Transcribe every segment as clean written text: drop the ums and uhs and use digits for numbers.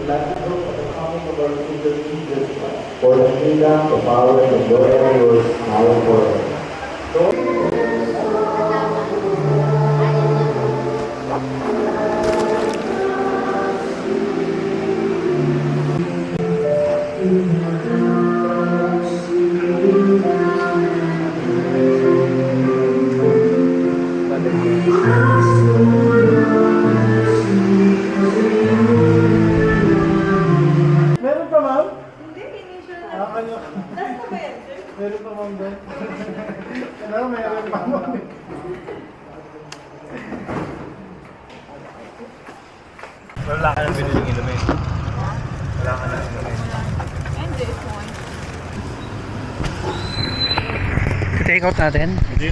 Let us look at the coming of our Savior Jesus Christ. For the kingdom, the power, and the glory are yours, now and forever. Meron pa, ma'am? Hindi, initial na. Ano? Last na ba yan, sir? Meron pa, ma'am, doon? Ano, meron pa, ma'am? Wala ka nang biniling inumin. Wala ka nang inumin. And this one. I-take out natin? Hindi.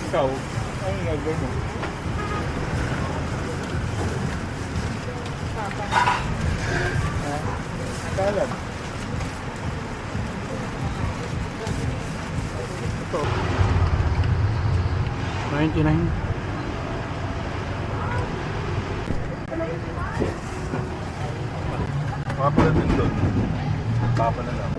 Ikaw, ang nagawin mo? Kalan. Ito. 99. Papa na din doon. Papa na lang.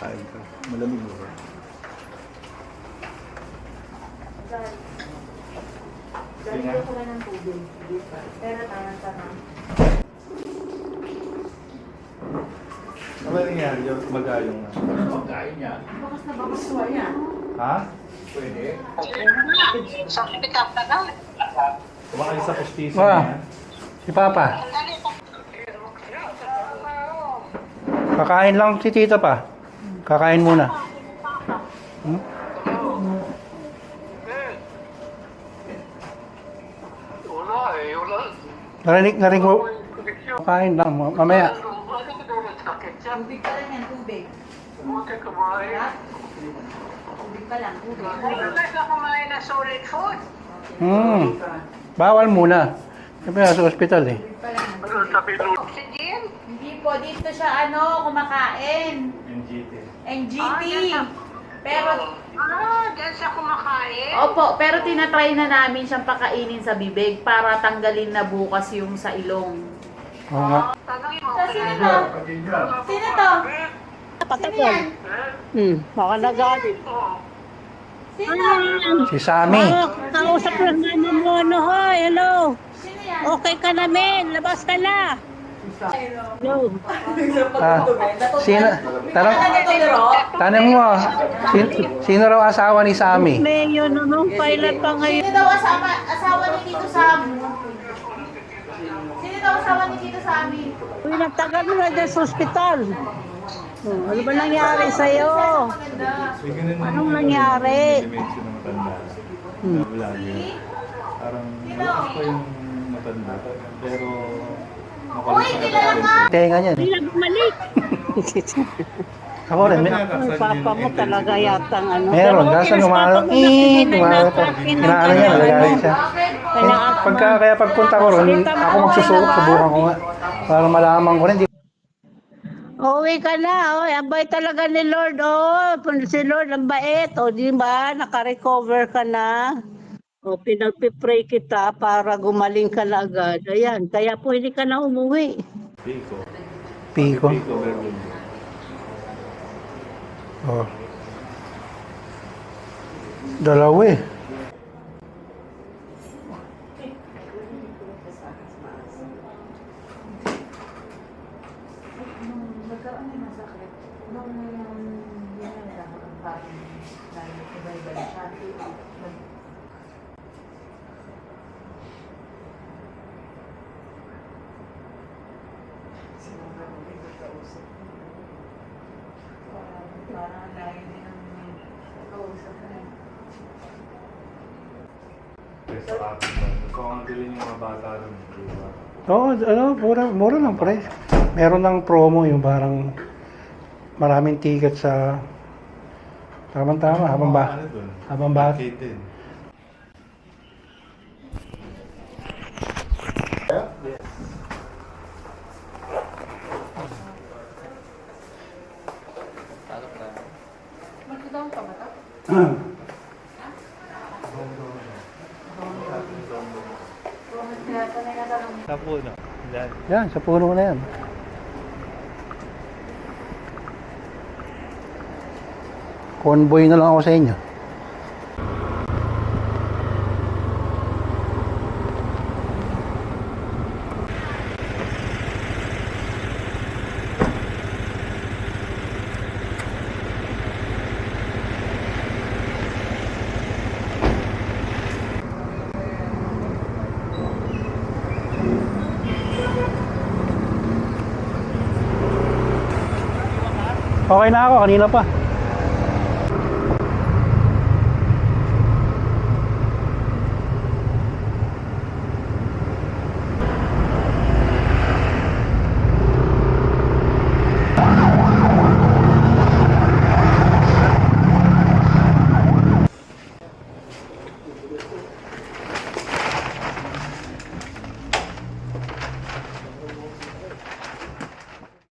Kain ka. Malamig mo ba? Dahil ko lang ng tubig. Pero tanang-tanang. Ano nangyari yung magayong na? Pagkain niya. Bakas na bakas ko yan. Ha? Pwede. Kumakain sa pustiso Wala. niya. Si Papa. Kakain lang si Tita pa. Kakain muna. Hmm? Narinig mo. Kakain lang. Mamaya. Tubig pa lang yan, tubig. Ha? Tubig pa lang, tubig. kumain ng solid food. Bawal muna. Siyempre nasa ospital eh. Tubig pa lang. Oxygen. Hindi po, dito siya kumakain. NGT. NGT. Pero, Diyan siya kumakain. opo, pero tinatry na namin siyang pakainin sa bibig para tanggalin na bukas yung sa ilong. Oo nga. Tanongin mo. Sino to? Sino to? Sino yan? Baka nagalit. Sino? Si Sammy. Kausap lang naman mo, ano, hoy, hello. Sino yan? Okay ka namin, labas ka na. Hello. Ah, sino? Tanong mo. Sino raw asawa ni Sammy? Mayo naman, pilot pa ngayon. Sino daw asawa ni Tito Sam? Sino daw asawa ni Tito Sammy? Uy, nagtagal mo na dyan sa ospital. Ano ba nangyari sa'yo? Anong nangyari? Dementia na matanda. Wala niya. Parang malakas pa yung matanda. Pero Uy, kilala nga! Tenga niyan. Hindi na bumalik. Ako rin. Ay, papa mo talaga yatang ano. Meron. Kaso umalo. Umalo to. Inaano niya. Nalagaling siya. Kaya pagpunta ko ron, ako subukan ko nga. Para malaman ko rin. Uwi ka na, oh. Ang bait talaga ni Lord, oh. Si Lord, ang bait, oh. Di ba? Naka-recover ka na. O, pinagpipray kita para gumaling ka na agad. Ayan, kaya pwede ka na umuwi. Pico. Pico. Pico, meron. Oh. Dalawa eh. Nagkaroon na ng sakit. Nung yan na parang nag-ibay-ibay siya. Parang layo din ang kausap na yun. Sa akin ba? Nagkakanti rin yung mga bata rin. Diba? Oo, mura lang price. Meron ng promo yung parang maraming ticket sa Tama, Ano dun? habang ba- Arcade din. Sa puno. Yan. Yan, sa puno na yan. Convoy na lang ako sa inyo. Okay na ako, kanina pa.